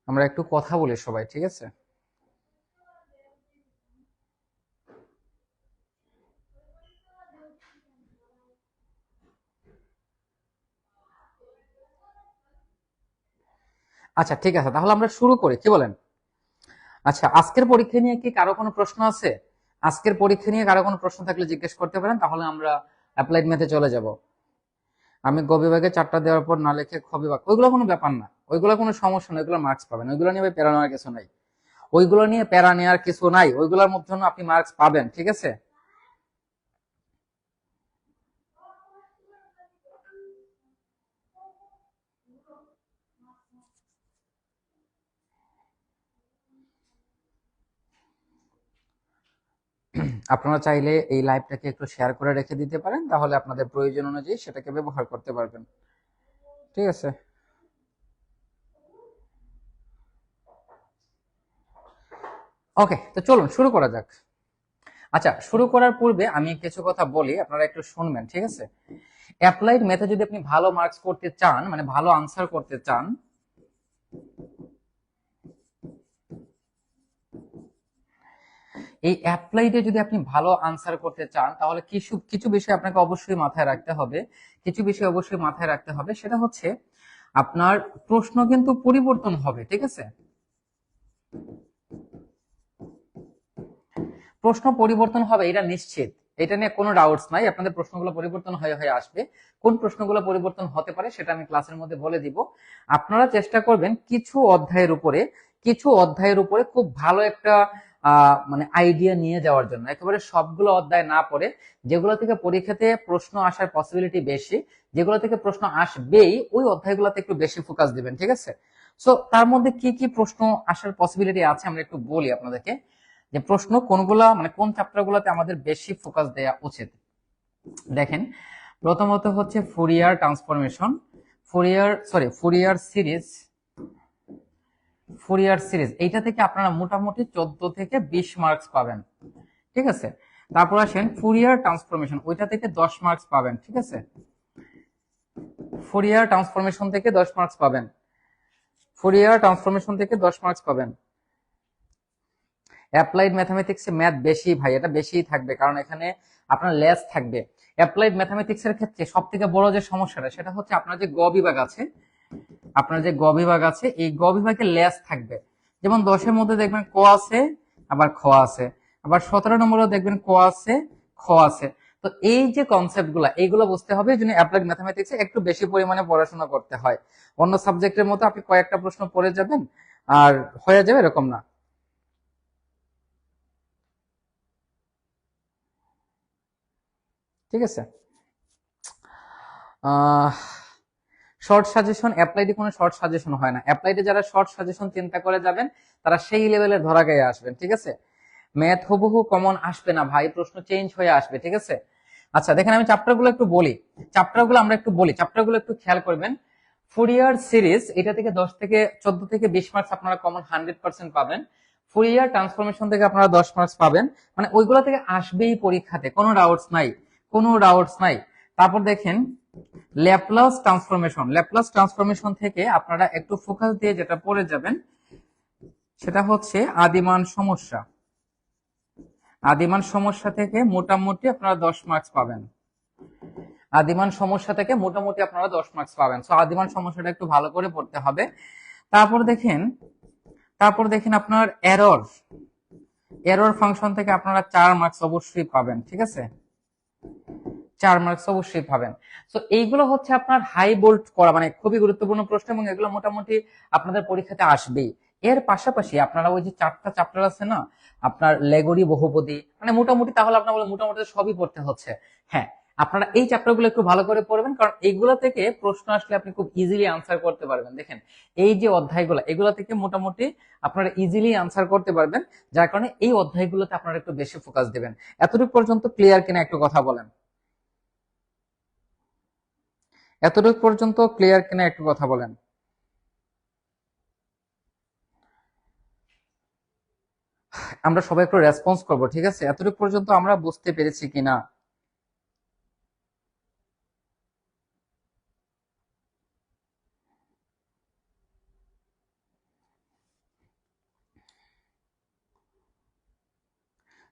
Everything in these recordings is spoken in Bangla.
আমরা একটু কথা বলি সবাই, ঠিক আছে? আচ্ছা ঠিক আছে, তাহলে আমরা শুরু করি, কি বলেন? আচ্ছা, আজকের পরীক্ষা নিয়ে কি কারো কোনো প্রশ্ন আছে? আজকের পরীক্ষা নিয়ে কারো কোনো প্রশ্ন থাকলে জিজ্ঞেস করতে পারেন, তাহলে আমরা অ্যাপ্লাইড ম্যাথে চলে যাব। আমি গ বিভাগে 4টা দেওয়ার পর না লিখে খ বিভাগ, ওইগুলো কোনো ব্যাপার না, ওইগুলো কোনো সমস্যা নয়, ওইগুলো মার্কস পাবেন, ওইগুলো নিয়ে ভাই প্যারা নেওয়ার কিছু নাই। ওইগুলো নিয়ে প্যারা নেওয়ার কিছু নাই, ওইগুলোর মধ্যে আপনি মার্কস পাবেন, ঠিক আছে? আপনারা চাইলে এই লাইভটাকে একটু শেয়ার করে রেখে দিতে পারেন, তাহলে আপনাদের প্রয়োজন অনুযায়ী সেটাকে ব্যবহার করতে পারবেন, ঠিক আছে? ওকে, তো চলুন শুরু করা যাক। আচ্ছা, শুরু করার পূর্বে আমি কিছু কথা বলি, আপনারা একটু শুনবেন, ঠিক আছে? অ্যাপ্লাইড মেথে যদি আপনি ভালো মার্কস করতে চান, মানে ভালো আনসার করতে চান, এই অ্যাপ্লাইডে যদি আপনি ভালো আনসার করতে চান, তাহলে কিছু কিছু বিষয় আপনাকে অবশ্যই মাথায় রাখতে হবে। কিছু বিষয় অবশ্যই মাথায় রাখতে হবে, সেটা হচ্ছে আপনার প্রশ্ন কিন্তু পরিবর্তন হবে, ঠিক আছে? প্রশ্ন পরিবর্তন হবে, এটা নিশ্চিত, এটা নিয়ে কোনো ডাউটস নাই। আপনাদের প্রশ্নগুলো পরিবর্তন হয়ে হয়ে আসবে। কোন প্রশ্নগুলো পরিবর্তন হতে পারে সেটা আমি ক্লাসের মধ্যে বলে দিব। আপনারা চেষ্টা করবেন কিছু অধ্যায়ের উপরে খুব ভালো একটা মানে আইডিয়া নিয়ে যাওয়ার জন্য, একেবারে সবগুলো অধ্যায় না পড়ে, যেগুলো থেকে পরীক্ষাতে প্রশ্ন আসার পসিবিলিটি বেশি, যেগুলো থেকে প্রশ্ন আসবেই, ওই অধ্যায়গুলোতে একটু বেশি ফোকাস দিবেন, ঠিক আছে? সো তার মধ্যে কি কি প্রশ্ন আসার পসিবিলিটি আছে আমরা একটু বলি আপনাদেরকে, যে প্রশ্ন কোনগুলা, মানে কোন চ্যাপ্টার গুলাতে আমাদের বেশি ফোকাস দেওয়া উচিত। দেখেন, প্রথমত হচ্ছে ফুরিয়ার ট্রান্সফরমেশন, ফুরিয়ার সিরিজ এইটা থেকে আপনারা মোটামুটি 14 থেকে 20 মার্কস পাবেন, ঠিক আছে? তারপর আসেন ফুরিয়ার ট্রান্সফরমেশন, ওইটা থেকে 10 মার্কস পাবেন, ঠিক আছে? ফুরিয়ার ট্রান্সফরমেশন থেকে 10 মার্কস পাবেন, ফুরিয়ার ট্রান্সফরমেশন থেকে 10 মার্কস পাবেন। অ্যাপ্লাইড ম্যাথামেটিক্সে ম্যাথ বেশি ভাই, এটা বেশিই থাকবে, কারণ এখানে আপনার লেস থাকবে। অ্যাপ্লাইড ম্যাথামেটিক্স এর ক্ষেত্রে সব থেকে বড় যে সমস্যাটা, সেটা হচ্ছে আপনার যে গ বিভাগ আছে, এই গ বিভাগে লেস থাকবে। যেমন 10-এর মধ্যে দেখবেন ক আছে, আবার খ আছে, আবার 17 নম্বরেও দেখবেন ক আছে, খ আছে। তো এই যে কনসেপ্ট গুলা, এইগুলো বুঝতে হবে, এই জন্য অ্যাপ্লাইড ম্যাথামেটিক্সে একটু বেশি পরিমাণে পড়াশোনা করতে হয়। অন্য সাবজেক্টের মতো আপনি কয়েকটা প্রশ্ন পড়ে যাবেন আর হয়ে যাবে, এরকম না, ঠিক আছে? শর্ট সাজেশন অ্যাপ্লাইডে কোনো শর্ট সাজেশন হয় না। অ্যাপ্লাইডে যারা শর্ট সাজেশন চিন্তা করে যাবেন, তারা সেই লেভেলের ধরা গায়ে আসবেন, ঠিক আছে? ম্যাথ হুবহু কমন আসবে না ভাই, প্রশ্ন চেঞ্জ হয়ে আসবে, ঠিক আছে? আচ্ছা দেখেন, আমি চ্যাপ্টারগুলো একটু খেয়াল করবেন। ফুরিয়ার সিরিজ, এটা থেকে 10 থেকে 14 থেকে 20 মার্কস আপনারা কমন 100% পাবেন। ফুরিয়ার ট্রান্সফরমেশন থেকে আপনারা 10 মার্কস পাবেন, মানে ওইগুলো থেকে আসবেই পরীক্ষাতে, কোনো ডাউটস নাই। তারপর দেখেন ল্যাপ্লাস ট্রান্সফরমেশন থেকে আপনারা একটু ফোকাস দিয়ে যেটা পড়ে যাবেন, সেটা হচ্ছে আদিমান সমস্যা থেকে মোটামুটি আপনারা 10 মার্কস পাবেন। সো আদিমান সমস্যাটা একটু ভালো করে পড়তে হবে। তারপর দেখেন তারপর দেখেন আপনার এরর ফাংশন থেকে আপনারা 4 মার্কস অবশ্যই পাবেন, ঠিক আছে? 4 মার্কস অবশ্যই পাবেন। তো এইগুলো হচ্ছে আপনার হাই বোল্ড করা, মানে খুবই গুরুত্বপূর্ণ প্রশ্ন, এবং এগুলো মোটামুটি আপনাদের পরীক্ষাতে আসবেই। এর পাশাপাশি আপনারা ওই যে 4টা চ্যাপ্টার আছে না, আপনার লেগরি বহুপদী, মানে মোটামুটি, তাহলে আপনার বলে মোটামুটি সবই পড়তে হচ্ছে। হ্যাঁ, আপনারা এই চ্যাপ্টার গুলো একটু ভালো করে পড়বেন, কারণ এইগুলো থেকে প্রশ্ন আসলে আপনি খুব ইজিলি আনসার করতে পারবেন। দেখেন, এই যে অধ্যায়গুলো, এগুলো থেকে মোটামুটি আপনারা ইজিলি আনসার করতে পারবেন, যার কারণে এই অধ্যায়গুলোতে আপনারা একটু বেশি ফোকাস দিবেন। এতটুকু পর্যন্ত ক্লিয়ার কিনা একটু কথা বলেন? এতটুকু পর্যন্ত ক্লিয়ার কিনা একটু কথা বলেন? আমরা সবাই একটু রেসপন্স করব, ঠিক আছে? এতটুকু পর্যন্ত আমরা বুঝতে পেরেছি কিনা?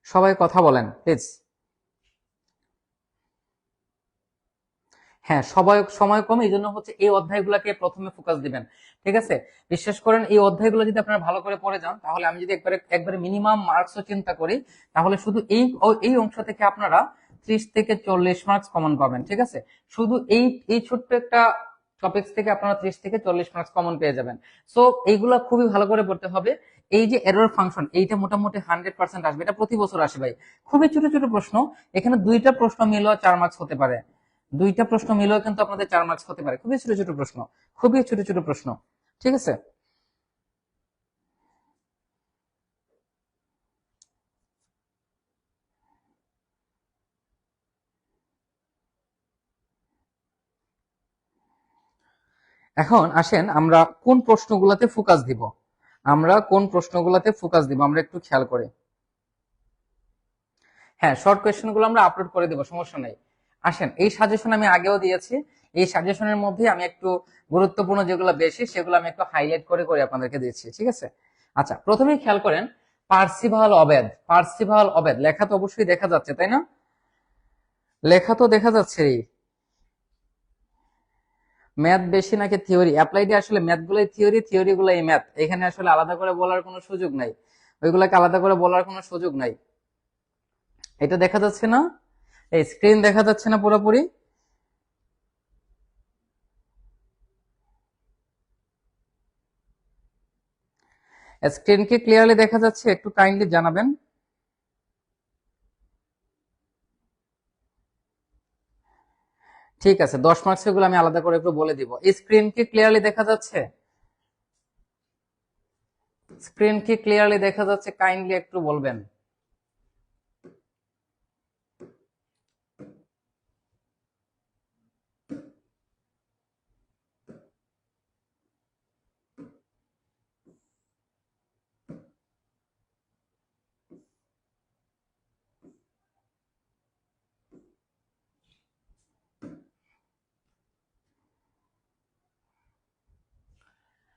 সবাই কথা বলেন প্লিজ। হ্যাঁ, সবাই সময় কম, এই জন্য হচ্ছে এই অধ্যায়গুলোকে প্রথমে ফোকাস দিবেন। ঠিক আছে, বিশ্বাস করেন এই অধ্যায়গুলো যদি আপনারা ভালো করে পড়ে যান, তাহলে আমি যদি একবারে একবারে মিনিমাম মার্কসও চিন্তা করি, তাহলে শুধু এই অংশ থেকে আপনারা 30 থেকে 40 মার্কস কমন পাবেন। ঠিক আছে, শুধু এই এই ছোট্ট একটা টপিকস থেকে আপনারা 30 থেকে 40 মার্কস কমন পেয়ে যাবেন। সো এইগুলা খুবই ভালো করে পড়তে হবে। এই যে এরর ফাংশন, এইটা মোটামুটি 100% আসবে, এটা প্রতি বছর আসে ভাই। খুবই ছোট ছোট প্রশ্ন, এখানে দুইটা প্রশ্ন মিলেও 4 মার্কস হতে পারে, দুইটা প্রশ্ন মিলেও কিন্তু আপনাদের 4 মার্কস হতে পারে। খুবই ছোট ছোট প্রশ্ন, খুবই ছোট ছোট প্রশ্ন। ঠিক আছে, এখন আসেন আমরা কোন প্রশ্নগুলোতে ফোকাস দিব, আমরা কোন প্রশ্নগুলোতে ফোকাস দিব আমরা একটু খেয়াল করি। হ্যাঁ, শর্ট কোয়েশ্চেন গুলো আমরা আপলোড করে দিব, সমস্যা নাই। আসেন, এই সাজেশন আমি আগেও দিয়েছি, এই সাজেশনের মধ্যে আমি একটু গুরুত্বপূর্ণ যেগুলো বেশি সেগুলো আমি একটু হাইলাইট করে করে আপনাদেরকে দিচ্ছি। ঠিক আছে, আচ্ছা প্রথমেই খেয়াল করেন, পার্সিভাল অবেদ, পার্সিভাল অবেদ লেখা তো অবশ্যই দেখা যাচ্ছে তাই না? লেখা তো দেখা যাচ্ছে। ম্যাথ বেশি নাকি থিওরি? অ্যাপ্লাইডে আসলে ম্যাথ গুলাই থিওরি, থিওরি গুলাই ম্যাথ, এখানে আসলে আলাদা করে বলার কোনো সুযোগ নাই, ওইগুলাকে আলাদা করে বলার কোনো সুযোগ নাই। এটা দেখা যাচ্ছে না? এই স্ক্রিন দেখা যাচ্ছে না পুরোপুরি? স্ক্রিন কি ক্লিয়ারলি দেখা যাচ্ছে? একটু কাইন্ডলি জানাবেন। ঠিক আছে, 10 মার্কস গুলো আমি আলাদা করে একটু বলে দিব। স্ক্রিন কি ক্লিয়ারলি দেখা যাচ্ছে? স্ক্রিন কি ক্লিয়ারলি দেখা যাচ্ছে? কাইন্ডলি একটু বলবেন।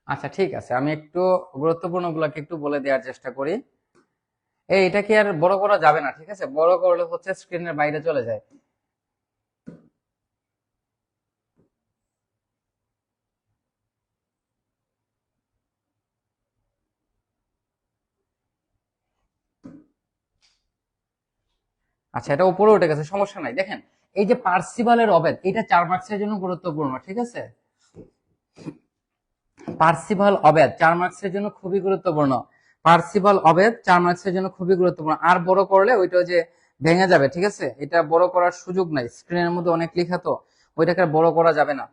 আচ্ছা ঠিক আছে, আমি একটু গুরুত্বপূর্ণ গুলাকে একটু বলে দেওয়ার চেষ্টা করি। এটা কি আর বড় করা যাবে না, ঠিক আছে, বড় করলে হচ্ছে স্ক্রিনের বাইরে চলে যায়। আচ্ছা, এটা উপরে উঠে গেছে, সমস্যা নাই। দেখেন, এই যে পার্সিভালের অবেদ, এটা 4 মার্কসের জন্য গুরুত্বপূর্ণ। ঠিক আছে, পার্সিভাল অবেদ 4 মার্কসের জন্য খুবই গুরুত্বপূর্ণ। পার্সিভাল অবেদ 4 মার্কসের জন্য খুবই গুরুত্বপূর্ণ। আর বড় করলে ওইটা যে ভেঙে যাবে। ঠিক আছে, এটা বড় করার সুযোগ নাই, স্ক্রিনের মধ্যে অনেক লেখা তো, ওইটাকে আর বড় করা যাবে না।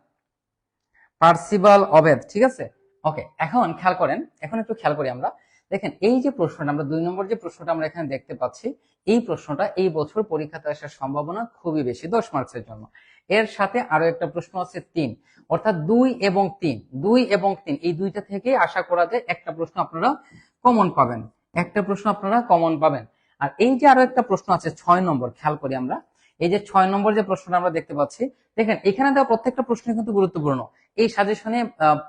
পার্সিভাল অবেদ, ঠিক আছে। ওকে, এখন খেয়াল করেন, এখন একটু খেয়াল করি আমরা। দেখেন, এই যে প্রশ্নটা আমরা 2 নম্বর যে প্রশ্নটা আমরা এখানে দেখতে পাচ্ছি, এই প্রশ্নটা এই বছর পরীক্ষাতে আসার সম্ভাবনা খুবই বেশি 10 মার্কসের জন্য। এর সাথে আরো একটা প্রশ্ন আছে 3, অর্থাৎ 2 এবং 3, 2 এবং 3 এই দুইটা থেকে আশা করা যায় একটা প্রশ্ন আপনারা কমন পাবেন, একটা প্রশ্ন আপনারা কমন পাবেন। আর এই যে আরো একটা প্রশ্ন আছে 6 নম্বর, খেয়াল করি আমরা। এই যে 6 নম্বর যে প্রশ্নটা আমরা দেখতে পাচ্ছি, দেখেন এখানে দেওয়া প্রত্যেকটা প্রশ্ন কিন্তু গুরুত্বপূর্ণ। এই সাজেশনে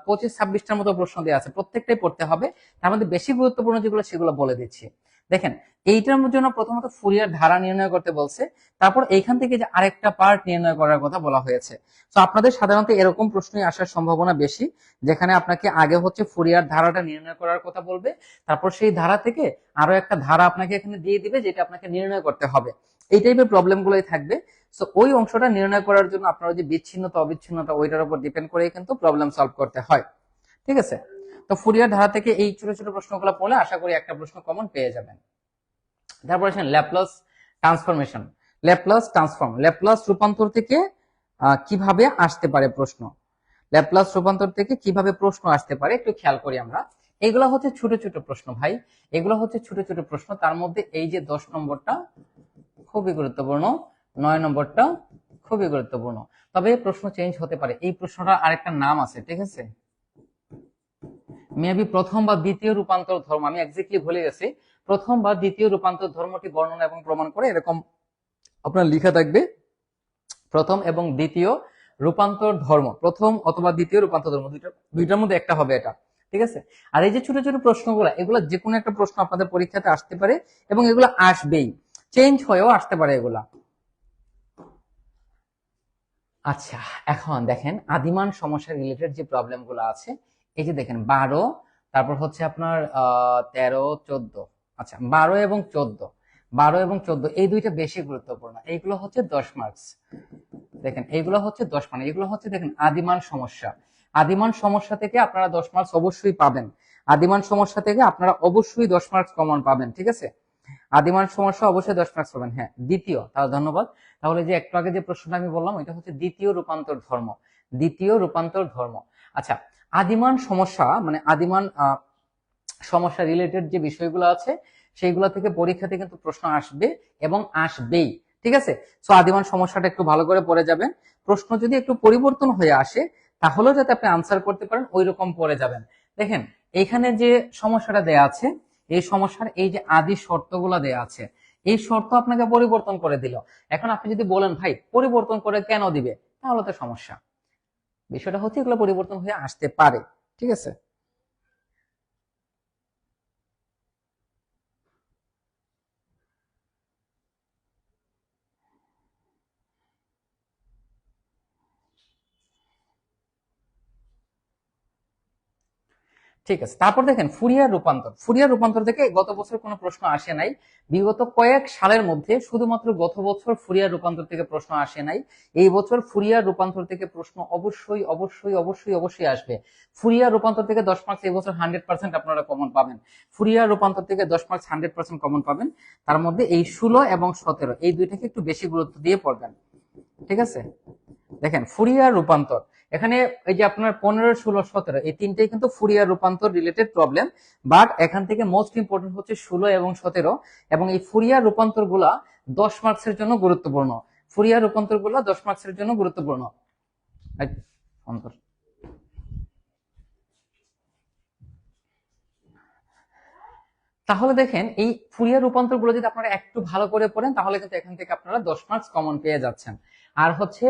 25-26টার মতো প্রশ্ন দেওয়া আছে, প্রত্যেকটাই পড়তে হবে। তার মধ্যে বেশি গুরুত্বপূর্ণ যেগুলো সেগুলো বলে দিচ্ছি। দেখেন, এইটার জন্য প্রথমত ফুরিয়ার ধারা নির্ণয় করতে বলছে, তারপর এইখান থেকে যে আরেকটা পার্ট নির্ণয় করার কথা বলা হয়েছে। তো আপনাদের সাধারণত এরকম প্রশ্নই আসার সম্ভাবনা বেশি, যেখানে আপনাকে আগে হচ্ছে ফুরিয়ার ধারাটা নির্ণয় করার কথা বলবে, তারপর সেই ধারা থেকে আরো একটা ধারা আপনাকে এখানে দিয়ে দিবে, যেটা আপনাকে নির্ণয় করতে হবে। এই টাইপের প্রবলেম গুলোই থাকবে। সো ওই অংশটা নির্ণয় করার জন্য আপনার যে বিচ্ছিন্নতা অবিচ্ছিন্নতা, ওইটার উপর ডিপেন্ড করে কিন্তু প্রবলেম সলভ করতে হয়। ঠিক আছে, তো ফুরিয়ার ধারা থেকে এই ছোট ছোট প্রশ্নগুলো পড়লে আশা করি একটা প্রশ্ন কমন পেয়ে যাবেন। তারপর আসেন Laplace transformation, Laplace transform, Laplace রূপান্তর থেকে কিভাবে আসতে পারে প্রশ্ন, ল্যাপ্লাস রূপান্তর থেকে কিভাবে প্রশ্ন আসতে পারে একটু খেয়াল করি আমরা। এগুলো হচ্ছে ছোট ছোট প্রশ্ন ভাই, এগুলো হচ্ছে ছোট ছোট প্রশ্ন। তার মধ্যে এই যে 10 নম্বরটা খুবই গুরুত্বপূর্ণ, 9 নম্বরটা খুবই গুরুত্বপূর্ণ। তবে প্রশ্ন চেঞ্জ হতে পারে, এই প্রশ্নটা আরেকটা নাম আছে। ঠিক আছে, মেবি প্রথম বা দ্বিতীয় রূপান্তর ধর্ম, আমি এক্স্যাক্টলি ভুলে গেছি। প্রথম বা দ্বিতীয় রূপান্তর ধর্মটি বর্ণনা এবং প্রমাণ করে, এরকম আপনার লেখা থাকবে। প্রথম এবং দ্বিতীয় রূপান্তর ধর্ম, প্রথম অথবা দ্বিতীয় রূপান্তর ধর্ম, দুইটার মধ্যে একটা হবে এটা। ঠিক আছে, আর এই যে ছোট ছোট প্রশ্নগুলো, এগুলো যে কোনো একটা প্রশ্ন আপনাদের পরীক্ষাতে আসতে পারে এবং এগুলো আসবেই। চেঞ্জ হয়েও আসতে পারে এগুলা। আচ্ছা, এখন দেখেন আদিমান সমস্যা রিলেটেড যে প্রবলেম গুলো আছে, এই যে দেখেন 12, তারপর হচ্ছে আপনার 13, 14। আচ্ছা, 12 এবং 14 এই দুইটা বেশি গুরুত্বপূর্ণ, এইগুলো হচ্ছে 10 মার্কস। দেখেন এইগুলো হচ্ছে 10, মানে এগুলো হচ্ছে দেখেন আদিমান সমস্যা। আদিমান সমস্যা থেকে আপনারা 10 মার্কস অবশ্যই পাবেন। আদিমান সমস্যা থেকে আপনারা অবশ্যই 10 মার্কস কমন পাবেন, ঠিক আছে। আদিমান সমস্যা অবশ্যই 10 মার্কস পাবেন। হ্যাঁ, দ্বিতীয়, তাহলে ধন্যবাদ। তাহলে যে একটু আগে যে প্রশ্নটা আমি বললাম, এটা হচ্ছে দ্বিতীয় রূপান্তর ধর্ম। দ্বিতীয় রূপান্তর ধর্ম। আচ্ছা, আদিমান সমস্যা মানে আদিমান সমস্যা রিলেটেড যে বিষয়গুলো আছে, সেইগুলো থেকে পরীক্ষাতে কিন্তু প্রশ্ন আসবে এবং আসবেই, ঠিক আছে। সো আদিমান সমস্যাটা একটু ভালো করে পড়ে যাবেন। প্রশ্ন যদি একটু পরিবর্তন হয়ে আসে, তাহলেও যাতে আপনি আনসার করতে পারেন ওই রকম পড়ে যাবেন। দেখেন এইখানে যে সমস্যাটা দেয়া আছে, এই সমস্যার এই যে আদি শর্তগুলো দেয়া আছে, এই শর্ত আপনাকে পরিবর্তন করে দিল। এখন আপনি যদি বলেন ভাই পরিবর্তন করে কেন দিবে, তাহলে তো সমস্যা। বিষয়টা হচ্ছে এগুলো পরিবর্তন হয়ে আসতে পারে, ঠিক আছে। ঠিক আছে, তারপর দেখেন ফুরিয়ার রূপান্তর। ফুরিয়ার রূপান্তর থেকে গত বছর কোনো প্রশ্ন আসে নাই। বিগত কয়েক সালের মধ্যে শুধুমাত্র গত বছর ফুরিয়ার রূপান্তর থেকে প্রশ্ন আসে নাই। এই বছর ফুরিয়ার রূপান্তর থেকে প্রশ্ন অবশ্যই অবশ্যই অবশ্যই অবশ্যই আসবে। ফুরিয়ার রূপান্তর থেকে 10 মার্কস এই বছর 100% আপনারা কমন পাবেন। ফুরিয়ার রূপান্তর থেকে 10 মার্কস 100% কমন পাবেন। তার মধ্যে এই 16 এবং 17 এই দুইটাকে একটু বেশি গুরুত্ব দিয়ে পড়বেন, ঠিক আছে। দেখেন ফুরিয়ার রূপান্তর, এখানে এই যে আপনার 15, 16, 17 এই তিনটেই কিন্তু ফুরিয়ার রূপান্তর রিলেটেড প্রবলেম। বাট এখান থেকে মোস্ট ইম্পর্টেন্ট হচ্ছে 16 এবং 17, এবং এই ফুরিয়ার রূপান্তর গুলা 10 মার্কসের জন্য গুরুত্বপূর্ণ। ফুরিয়ার রূপান্তর গুলা 10 মার্কসের জন্য গুরুত্বপূর্ণ। এই, অন্তর। তাহলে দেখেন এই ফুরিয়ার রূপান্তর গুলো যদি আপনারা একটু ভালো করে পড়েন, তাহলে কিন্তু এখান থেকে আপনারা 10 মার্কস কমন পেয়ে যাচ্ছেন। আর হচ্ছে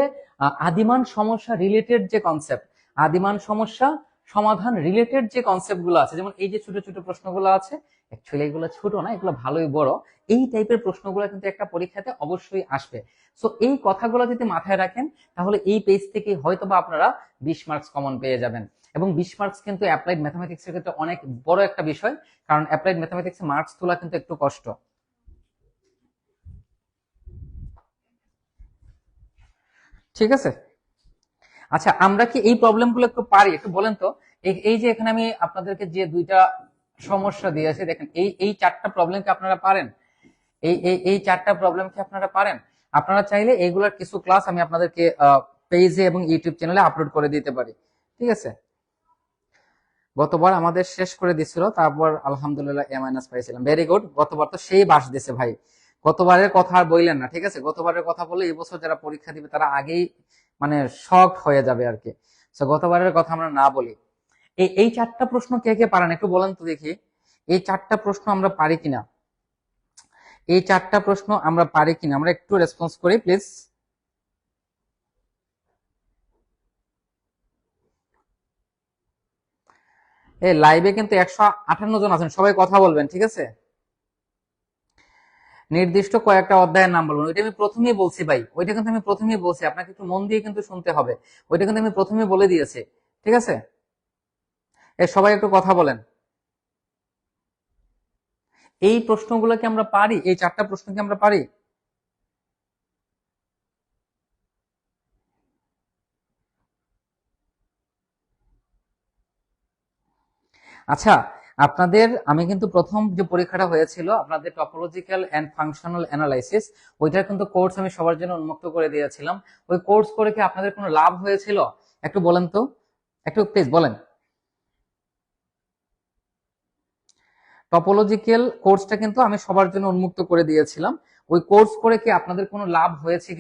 আদিমান সমস্যা রিলেটেড যে কনসেপ্ট, আদিমান সমস্যা সমাধান রিলেটেড যে কনসেপ্ট গুলো আছে, যেমন এই যে ছোট ছোট প্রশ্নগুলো আছে, অ্যাকচুয়ালি এগুলো ছোট না, এগুলো ভালোই বড়। এই টাইপের প্রশ্নগুলো কিন্তু একটা পরীক্ষাতে অবশ্যই আসবে। সো এই কথাগুলো যদি মাথায় রাখেন, তাহলে এই পেজ থেকে হয়তোবা আপনারা 20 মার্কস কমন পেয়ে যাবেন। এবং 20 মার্কস কিন্তু অ্যাপ্লাইড ম্যাথমেটিক্স এর ক্ষেত্রে অনেক বড় একটা বিষয়, কারণ অ্যাপ্লাইড ম্যাথমেটিক্সে মার্কস তোলা কিন্তু একটু কষ্ট। ঠিক আছে। আচ্ছা, আমরা কি এই প্রবলেমগুলো একটু পারি, একটু বলেন তো। এই যে এখানে আমি আপনাদেরকে যে দুইটা সমস্যা দিয়েছি, দেখেন এই চারটা প্রবলেম কি আপনারা পারেন? এই চারটা প্রবলেম কি আপনারা পারেন? আপনারা চাইলে এইগুলোর কিছু ক্লাস আমি আপনাদেরকে পেজে এবং ইউটিউব চ্যানেলে আপলোড করে দিতে পারি, ঠিক আছে। গতবার আমাদের শেষ করে দিছিল, তারপর আলহামদুলিল্লাহ এ মাইনাস পাইছিলাম, ভেরি গুড। গতবার তো সেই বাস দিছে ভাই। গতবারের কথা আর বললেন না, ঠিক আছে। গতবারের কথা বলে এই বছর যারা পরীক্ষা দিবে তারা আগেই মানে শক হয়ে যাবে আর কি। তো গতবারের কথা আমরা না বলি। এই চারটা প্রশ্ন কে কে পারেন একটু বলেন তো দেখি। এই চারটা প্রশ্ন আমরা পারি কিনা, এই চারটা প্রশ্ন আমরা পারি কিনা, আমরা একটু রেসপন্স করি প্লিজ। এই লাইভে কিন্তু 158 জন আছেন, সবাই কথা বলবেন, ঠিক আছে। নির্দিষ্ট কয়েকটা অধ্যায়ের নাম বলবেন, ওইটা আমি প্রথমেই বলছি ভাই, ওইটা কিন্তু আমি প্রথমেই বলছি, আপনাকে একটু মন দিয়ে কিন্তু শুনতে হবে। ওইটা কিন্তু আমি প্রথমেই বলে দিয়েছি, ঠিক আছে। এ সবাই একটু কথা বলেন। এই প্রশ্নগুলো কি আমরা পারি? এই চারটা প্রশ্ন কি আমরা পারি? আচ্ছা, আপনাদের আমি কিন্তু প্রথম যে পরীক্ষাটা হয়েছিল আপনাদের টপোলজিক্যাল এন্ড ফাংশনাল অ্যানালাইসিস, ওইটার কিন্তু কোর্স আমি সবার জন্য উন্মুক্ত করে দিয়েছিলাম। ওই কোর্স করে কি আপনাদের কোনো লাভ হয়েছিল? একটু বলেন তো, একটু প্লিজ বলেন। টপোলজিক্যাল কোর্সটা কিন্তু আমি সবার জন্য উন্মুক্ত করে দিয়েছিলাম। ওই কোর্স করে কি আপনাদের কোনো লাভ হয়েছে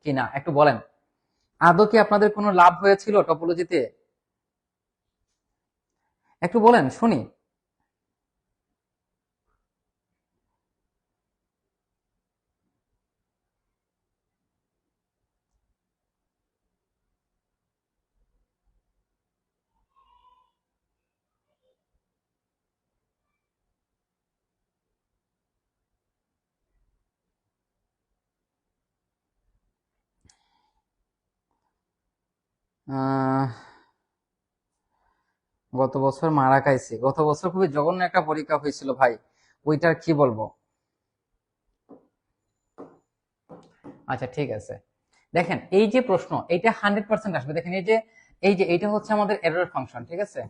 কিনা একটু বলেন। আদৌ কি আপনাদের কোনো লাভ হয়েছিল টপোলজিতে? একটু বলেন শুনি। আহ, গত বছর মারা খাইছি, গত বছর খুবই জঘন্য একটা পরীক্ষা হয়েছিল ভাই, ওইটার কি বলবো। আচ্ছা ঠিক আছে, দেখেন এই যে প্রশ্ন, এটা 100% আসবে। দেখেন এই যে এইটা হচ্ছে আমাদের এরর ফাংশন, ঠিক আছে।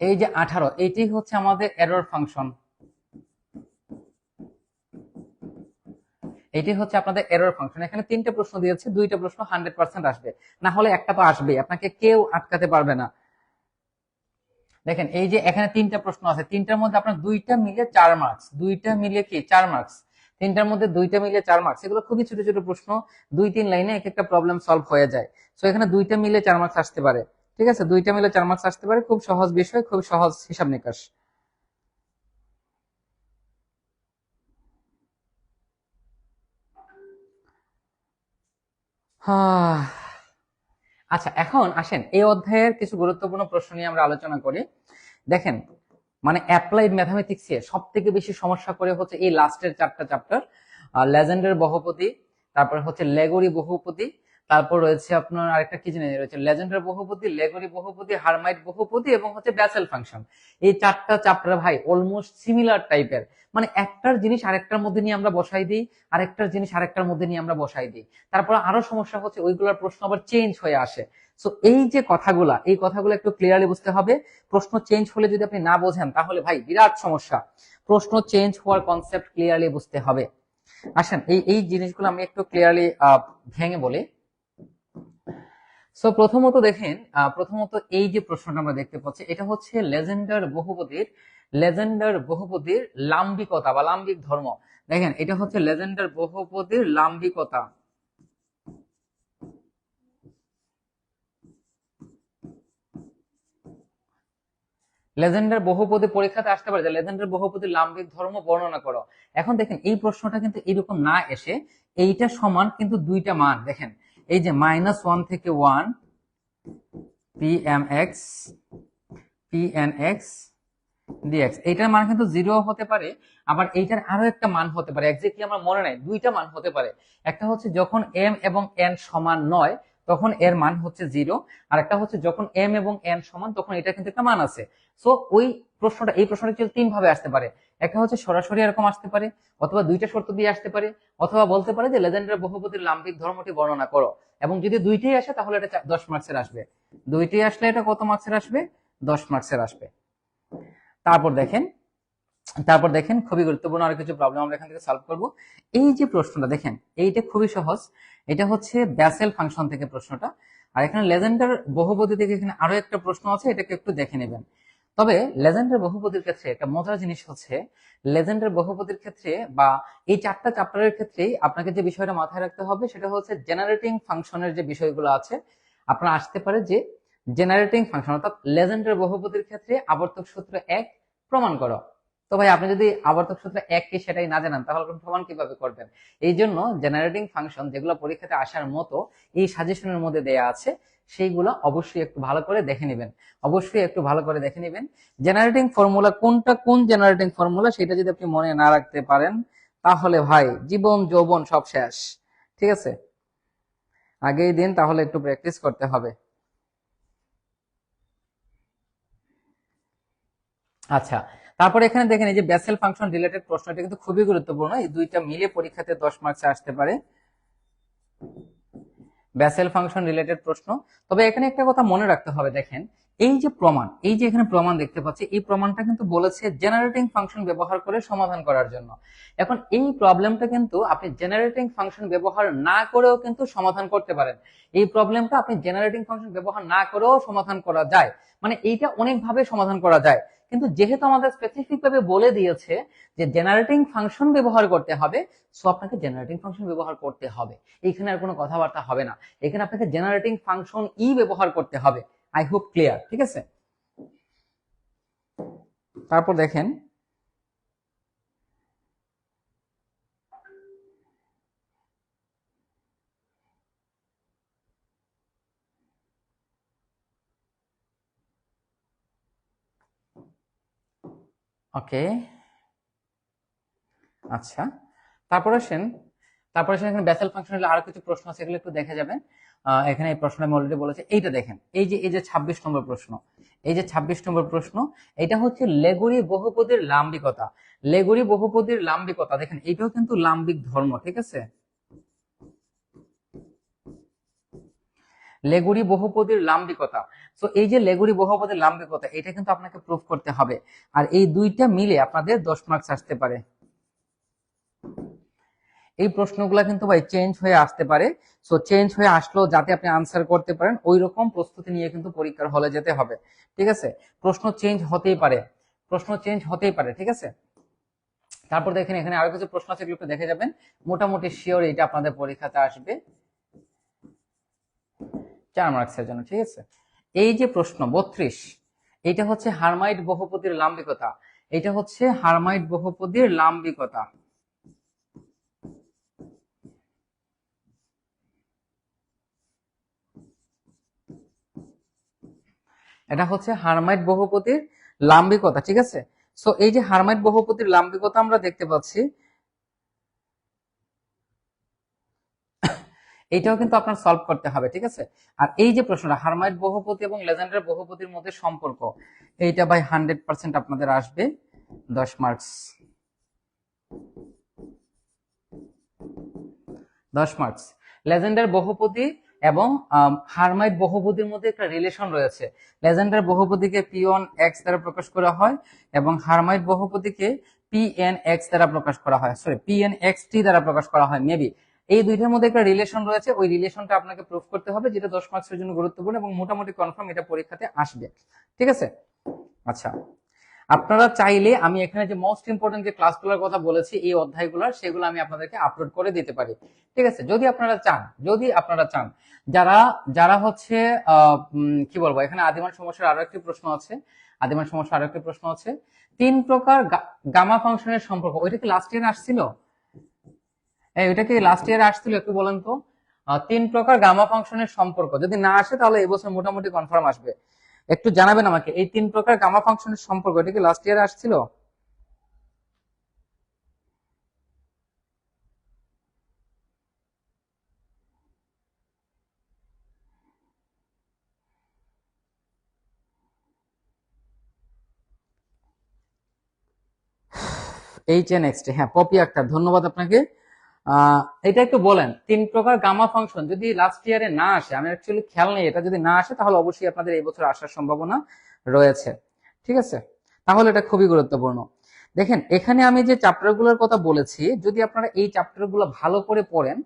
এই যে 18, এইটি হচ্ছে আমাদের এরর ফাংশন, এটি হচ্ছে আপনাদের এরর ফাংশন। এখানে তিনটা প্রশ্ন দিয়েছে, দুইটা প্রশ্ন 100% আসবে, না হলে একটা তো আসবেই, আপনাকে কেউ আটকাতে পারবে না। দেখেন এই যে এখানে তিনটা প্রশ্ন আছে, তিনটার মধ্যে আপনার দুইটা মিলে 4 মার্কস, দুইটা মিলে কি 4 মার্কস, তিনটার মধ্যে দুইটা মিলে 4 মার্কস। এগুলো খুবই ছোট ছোট প্রশ্ন, 2-3 লাইনে এক একটা প্রবলেম সলভ হয়ে যায়। তো এখানে দুইটা মিলে 4 মার্কস আসতে পারে, ঠিক আছে, দুইটা মিলে 4 মার্কস আসতে পারে। খুব সহজ বিষয়, খুব সহজ হিসাব নিকাশ। হ্যাঁ, আচ্ছা এখন আসেন এই অধ্যায়ের কিছু গুরুত্বপূর্ণ প্রশ্ন নিয়ে আমরা আলোচনা করি। দেখেন, মানে অ্যাপ্লাইড ম্যাথামেটিক্সে সব থেকে বেশি সমস্যা করে হচ্ছে এই লাস্টের 4টা চ্যাপ্টার, লেজেন্ডার বহুপদী, তারপর হচ্ছে লেগরি বহুপদী, তারপর রয়েছে আপনার আরেকটা কি জানি রয়েছে, লেজেন্ডার বহুপদী, লেগরি বহুপদী, হারমাইট বহুপদী এবং হচ্ছে ব্যাসেল ফাংশন। এই 4টা চ্যাপ্টার ভাই অলমোস্ট সিমিলার টাইপের, মানে একটার জিনিস আরেকটার মধ্যে নিয়ে আমরা বসাই দিই, আরেকটার জিনিস আরেকটার মধ্যে নিয়ে আমরা বসাই দিই। তারপর আরো সমস্যা হচ্ছে ওইগুলোর প্রশ্ন আবার চেঞ্জ হয়ে আসে। সো এই যে কথাগুলা, এই কথাগুলো একটু ক্লিয়ারলি বুঝতে হবে। প্রশ্ন চেঞ্জ হলে যদি আপনি না বোঝেন তাহলে ভাই বিরাট সমস্যা। প্রশ্ন চেঞ্জ হওয়ার কনসেপ্ট ক্লিয়ারলি বুঝতে হবে। আসেন এই এই জিনিসগুলো আমি একটু ক্লিয়ারলি ভেঙে বলি। সো প্রথমত দেখেন, প্রথমত এই যে প্রশ্নটা আমরা দেখতে পাচ্ছি, এটা হচ্ছে লেজেন্ডার বহুপদীর লাম্বিকতা বা লাম্বিক ধর্ম। দেখেন এটা হচ্ছে লেজেন্ডার বহুপদীর লাম্বিকতা। লেজেন্ডার বহুপদী পরীক্ষাতে আসতে পারে যে লেজেন্ডার বহুপদীর লাম্বিক ধর্ম বর্ণনা করো। এখন দেখেন এই প্রশ্নটা কিন্তু এরকম না এসে এইটা সমান কিন্তু দুইটা মান দেখেন, এই যে -1 থেকে 1 পি এম এক্স ডিএক্স, এইটার মান কিন্তু 0 হতে পারে, আবার এইটার আরো একটা মান হতে পারে, এক্স্যাক্টলি আমার মনে নাই, দুইটা মান হতে পারে। একটা হচ্ছে যখন এম এবং এন সমান নয় তখন এর মান হচ্ছে 0, আর একটা হচ্ছে যখন এম এবং এন সমান তখন এটা কিন্তু একটা মান আছে। সো ওই প্রশ্নটা, এই প্রশ্নটা কিন্তু 3 ভাবে আসতে পারে। একটা হচ্ছে সরাসরি এরকম আসতে পারে, অথবা দুইটা শর্ত দিয়ে আসতে পারে, অথবা বলতে পারে যে লেজেন্ডার বহুপদীর লাম্বিক ধর্মটি বর্ণনা করো। এবং যদি দুইটাই আসে তাহলে এটা 10 মার্কসের আসবে, দুইটাই আসলে এটা কত মার্কসের আসবে, 10 মার্কসের আসবে। তারপর দেখেন, খুবই গুরুত্বপূর্ণ আরো কিছু প্রবলেম আমরা এখান থেকে সলভ করব। এই যে প্রশ্নটা দেখেন, এইটা খুবই সহজ, এটা হচ্ছে ব্যাসেল ফাংশন থেকে প্রশ্নটা। আর এখানে লেজেন্ডার বহুপদী থেকে এখানে আরো একটা প্রশ্ন আছে, এটাকে একটু দেখে নেবেন। তবে লেজেন্ডার বহুপদীর ক্ষেত্রে একটা মজার জিনিস হচ্ছে, লেজেন্ডার বহুপদীর ক্ষেত্রে বা এই 4টা চ্যাপ্টারের ক্ষেত্রেই আপনাকে যে বিষয়টা মাথায় রাখতে হবে সেটা হচ্ছে জেনারেটিং ফাংশনের যে বিষয়গুলো আছে। আপনার আসতে পারে যে জেনারেটিং ফাংশন অর্থাৎ লেজেন্ডার বহুপদীর ক্ষেত্রে আবর্তক সূত্র 1 প্রমাণ করো। তো ভাই আপনি যদি আবর্তক সূত্র 1 কি সেটাই না জানেন তাহলে প্রমাণ কিভাবে করবেন। এই জন্য জেনারেটিং ফাংশন যেগুলো পরীক্ষাতে আসার মতো এই সাজেশনের মধ্যে দেয়া আছে, সেইগুলো অবশ্যই একটু ভালো করে দেখে নেবেন, অবশ্যই একটু ভালো করে দেখে নেবেন। জেনারেটিং ফর্মুলা কোনটা, কোন জেনারেটিং ফর্মুলা সেটা যদি আপনি মনে না রাখতে পারেন তাহলে ভাই জীবন যৌবন সব শেষ, ঠিক আছে। আগেই দিন, তাহলে একটু প্র্যাকটিস করতে হবে। আচ্ছা, তারপরে এখানে দেখেন এই যে বেসেল ফাংশন রিলেটেড প্রশ্নটা কিন্তু খুবই গুরুত্বপূর্ণ, এই দুইটা মিলে পরীক্ষাতে 10 মার্কসে আসতে পারে, বেসেল ফাংশন রিলেটেড প্রশ্ন। তবে এখানে একটা কথা মনে রাখতে হবে, দেখেন এই যে প্রমাণ, এই যে এখানে প্রমাণ দেখতে পাচ্ছি, এই প্রমাণটা কিন্তু বলেছে জেনারেটিং ফাংশন ব্যবহার করে সমাধান করার জন্য। এখন এই প্রবলেমটা কিন্তু আপনি জেনারেটিং ফাংশন ব্যবহার না করেও কিন্তু সমাধান করতে পারেন। এই প্রবলেমটা আপনি জেনারেটিং ফাংশন ব্যবহার না করেও সমাধান করা যায়, মানে এইটা অনেকভাবে সমাধান করা যায়। কিন্তু যেহেতু আমাদের স্পেসিফিক ভাবে বলে দিয়েছে যে জেনারেটিং ফাংশন ব্যবহার করতে হবে, সো আপনাকে জেনারেটিং ফাংশন ব্যবহার করতে হবে, এইখানে আর কোনো কথাবার্তা হবে না। এখানে আপনাকে জেনারেটিং ফাংশন ব্যবহার করতে হবে। আই হোপ ক্লিয়ার, ঠিক আছে। তারপর দেখেন, ওকে, আচ্ছা, তারপর আসেন তারপরে এখানে বেসেল ফাংশনের আরো কিছু প্রশ্ন আছে, এগুলো একটু দেখে যাবেন। এখানে এই প্রশ্ন আমি অলরেডি বলেছি। এইটা দেখেন, এই যে 26 নম্বর প্রশ্ন, এই যে 26 নম্বর প্রশ্ন, এটা হচ্ছে লেগুরি বহুপদীর লাম্বিকতা। লেগুরি বহুপদীর লাম্বিকতা দেখেন, এটাও কিন্তু লাম্বিক ধর্ম, ঠিক আছে। লেগুরি বহুপদীর লাম্বিকতা। তো এই যে লেগুরি বহুপদীর লাম্বিকতা, এটা কিন্তু আপনাকে প্রুফ করতে হবে। আর এই দুইটা মিলে আপনাদের 10 মার্কস আসতে পারে। এই প্রশ্নগুলো কিন্তু ভাই চেঞ্জ হয়ে আসতে পারে। সো চেঞ্জ হয়ে আসলেও যাতে আপনি আনসার করতে পারেন ওই রকম প্রস্তুতি নিয়ে কিন্তু পরীক্ষার হলে যেতে হবে, ঠিক আছে। প্রশ্ন চেঞ্জ হতেই পারে, প্রশ্ন চেঞ্জ হতেই পারে, ঠিক আছে। তারপর দেখেন এখানে আরো কিছু প্রশ্ন আছে, একটু দেখে যাবেন। মোটামুটি শিওর এটা আপনাদের পরীক্ষাতে আসবে 4 মার্কসের জন্য, ঠিক আছে। এই যে প্রশ্ন 32, এটা হচ্ছে হার্মাইট বহুপদীর লাম্বিকতা। এটা হচ্ছে হার্মাইট বহুপদীর লাম্বিকতা। এটা হচ্ছে হার্মাইট বহুপদীর লাম্বিকতা, ঠিক আছে। সো এই যে হার্মাইট বহুপদীর লাম্বিকতা আমরা দেখতে পাচ্ছি, এইটাও কিন্তু আপনার সলভ করতে হবে, ঠিক আছে। আর এই যে প্রশ্নটা হার্মাইট বহুপদী এবং লেজেন্ডার বহুপদীর মধ্যে সম্পর্ক, এইটা ভাই 100% আপনাদের আসবে 10 মার্কস। 10 মার্কস। লেজেন্ডার বহুপদী এবং হার্মাইট বহুপদীর মধ্যে একটা রিলেশন রয়েছে। লেজেন্ডার বহুপদীকে p1 x দ্বারা প্রকাশ করা হয় এবং হার্মাইট বহুপদীকে pn x দ্বারা প্রকাশ করা হয়, সরি pn xt দ্বারা প্রকাশ করা হয় মেবি। এই দুইটার মধ্যে একটা রিলেশন রয়েছে, ওই রিলেশনটা আপনাকে প্রুফ করতে হবে, যেটা 10 মার্কসের জন্য গুরুত্বপূর্ণ এবং মোটামুটি কনফার্ম এটা পরীক্ষাতে আসবে, ঠিক আছে। আচ্ছা, আপনারা চাইলে আমি এখানে যে মোস্ট ইম্পর্টেন্ট যে ক্লাসগুলোর কথা বলেছি এই অধ্যায়গুলোর, সেগুলো আমি আপনাদেরকে আপলোড করে দিতে পারি, ঠিক আছে, যদি আপনারা চান। যদি আপনারা চান, যারা যারা হচ্ছে কি বলবো, এখানে আদিমান সমস্যার আরো একটি প্রশ্ন আছে। আদিমান সমস্যার আরো একটি প্রশ্ন আছে, 3 প্রকার গামা ফাংশনের সম্পর্ক। ওইটা কি লাস্ট ইয়ার আসছিল? ওইটা কি লাস্ট ইয়ার আসছিল, একটু বলেন তো। 3 প্রকার গামা ফাংশনের সম্পর্ক, যদি না আসে তাহলে এবছর মোটামুটি কনফার্ম আসবে। একটু জানাবেন আমাকে, এই 3 প্রকার গামা ফাংশনের সম্পর্ক, এটা কি লাস্ট ইয়ারে আসছিল? HNXT, হ্যাঁ, পপি আক্তার, ধন্যবাদ আপনাকে। এটা একটু বলেন, 3 প্রকার গামা ফাংশন যদি লাস্ট ইয়ারে না আসে, আমি অ্যাকচুয়ালি খেয়াল নেই, এটা যদি না আসে তাহলে অবশ্যই আপনাদের এই বছর আসার সম্ভাবনা রয়েছে, ঠিক আছে। তাহলে এটা খুবই গুরুত্বপূর্ণ। দেখেন এখানে আমি যে চ্যাপ্টারগুলোর কথা বলেছি, যদি আপনারা এই চ্যাপ্টারগুলো ভালো করে পড়েন,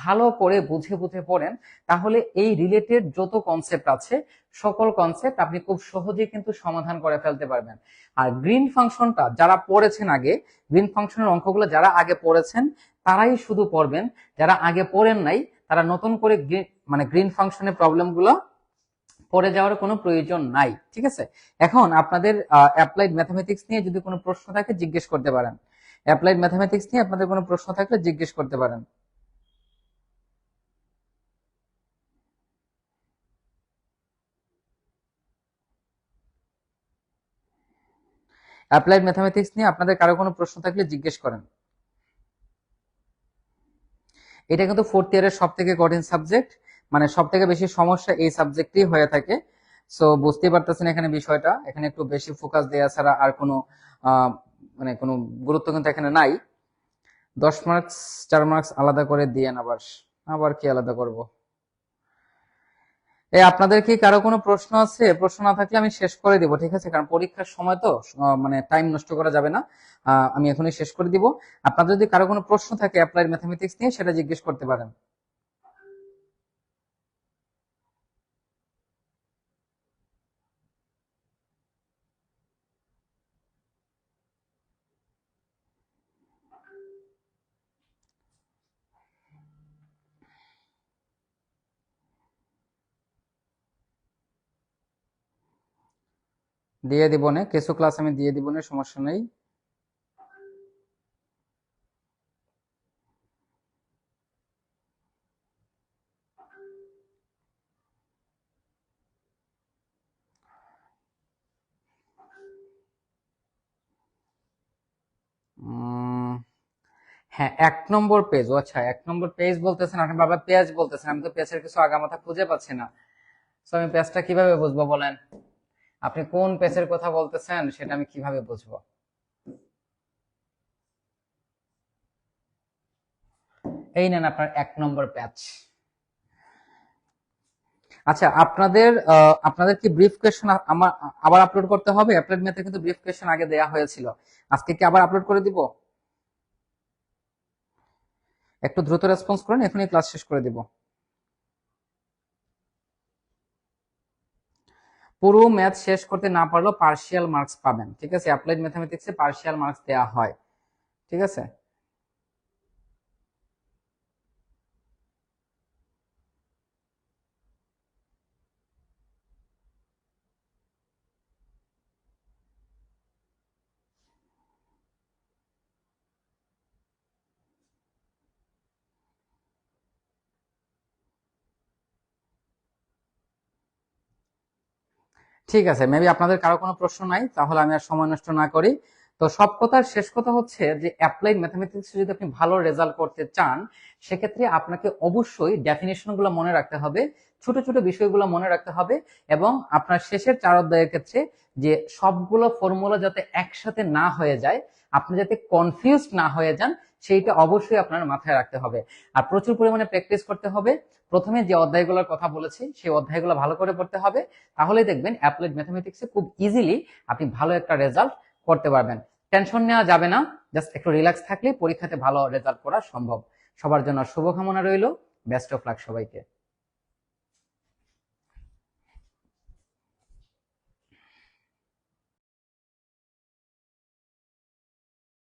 ভালো করে বুঝে বুঝে পড়েন, তাহলে এই রিলেটেড যত কনসেপ্ট আছে সকল কনসেপ্ট আপনি খুব সহজেই কিন্তু সমাধান করে ফেলতে পারবেন। আর গ্রিন ফাংশনটা যারা পড়েছেন আগে, গ্রিন ফাংশনের অঙ্কগুলো যারা আগে পড়েছেন তারাই শুধু পড়বেন, যারা আগে পড়েন নাই তারা নতুন করে মানে গ্রিন ফাংশনের প্রবলেমগুলো পড়ে যাওয়ার কোনো প্রয়োজন নাই, ঠিক আছে। এখন আপনাদের অ্যাপ্লাইড ম্যাথমেটিক্স নিয়ে যদি কোনো প্রশ্ন থাকে জিজ্ঞেস করতে পারেন। অ্যাপ্লাইড ম্যাথমেটিক্স নিয়ে আপনাদের কোনো প্রশ্ন থাকলে জিজ্ঞেস করতে পারেন। অ্যাপ্লাইড ম্যাথমেটিক্স নিয়ে আপনাদের কারো কোনো প্রশ্ন থাকলে জিজ্ঞেস করেন। এটা কিন্তু 4th ইয়ারের সব থেকে কঠিন সাবজেক্ট, মানে সব থেকে বেশি সমস্যা এই সাবজেক্টই হয়ে থাকে। সো বুঝতেই পারতেছেন এখানে বিষয়টা, এখানে একটু বেশি ফোকাস দেওয়া ছাড়া আর কোনো মানে কোনো গুরুত্ব কিন্তু এখানে নাই। 10 মার্কস 4 মার্কস আলাদা করে দিয়ে আবার আবার কি আলাদা করব। আপনাদের কি কারো কোনো প্রশ্ন আছে? প্রশ্ন না থাকলে আমি শেষ করে দিব, ঠিক আছে, কারণ পরীক্ষার সময় তো মানে টাইম নষ্ট করা যাবে না। আমি এখনই শেষ করে দিব। আপনাদের যদি কারো কোনো প্রশ্ন থাকে অ্যাপ্লাইড ম্যাথমেটিক্স নিয়ে, সেটা জিজ্ঞেস করতে পারেন। দিয়ে দিব না, কিছু ক্লাস আমি দিয়ে দিব না, সমস্যা নেই। হ্যাঁ, 1 নম্বর পেজ। ও আচ্ছা, 1 নম্বর পেজ বলতেছেন আপনি, বাবা পেজ বলতেছেন, আমি তো পেজের কিছু আগামাথা খুঁজে পাচ্ছি না। তো আমি পেজটা কিভাবে বুঝবো বলেন? আপনি কোন পেজের কথা বলতেছেন সেটা আমি কিভাবে বুঝবো? এই নেন আপনার 1 নম্বর পেজ। আচ্ছা, আপনাদের কি ব্রিফ কোয়েশ্চেন আমার আবার আপলোড করতে হবে? অ্যাপ্লাইড ম্যাথে কিন্তু ব্রিফ কোয়েশ্চেন আগে দেয়া হয়েছিল। আজকে কি আবার আপলোড করে দিব? একটু দ্রুত রেসপন্স করেন, এখনই ক্লাস শেষ করে দিব। পুরো ম্যাথ শেষ করতে না পারলেও পার্শিয়াল মার্কস পাবেন, ঠিক আছে? অ্যাপ্লাইড ম্যাথমেটিক্সে পার্শিয়াল মার্কস দেওয়া হয়, ঠিক আছে? ঠিক আছে, মেবি আপনাদের কারো কোনো প্রশ্ন নাই, তাহলে আমি আর সময় নষ্ট না করি। তো সব কথার শেষ কথা হচ্ছে যে অ্যাপ্লাইড ম্যাথমেটিক্স যদি আপনি ভালো রেজাল্ট করতে চান, সেক্ষেত্রে আপনাকে অবশ্যই ডেফিনেশন গুলো মনে রাখতে হবে, ছোট ছোট বিষয়গুলো মনে রাখতে হবে, এবং আপনার শেষের 4 অধ্যায়ের ক্ষেত্রে যে সবগুলো ফর্মুলা যাতে একসাথে না হয়ে যায়, আপনি যাতে কনফিউজড না হয়ে যান, সেইটা অবশ্যই আপনার মাথায় রাখতে হবে। আর প্রচুর পরিমাণে প্র্যাকটিস করতে হবে। প্রথমে যে অধ্যায়গুলোর কথা বলেছি সেই অধ্যায়গুলো ভালো করে পড়তে হবে, তাহলেই দেখবেন অ্যাপ্লাইড ম্যাথমেটিক্সে খুব ইজিলি আপনি ভালো একটা রেজাল্ট করতে পারবেন। টেনশন নেওয়া যাবে না, জাস্ট একটু রিল্যাক্স থাকলে পরীক্ষাতে ভালো রেজাল্ট করা সম্ভব। সবার জন্য শুভকামনা রইল। বেস্ট অফ লাক সবাইকে।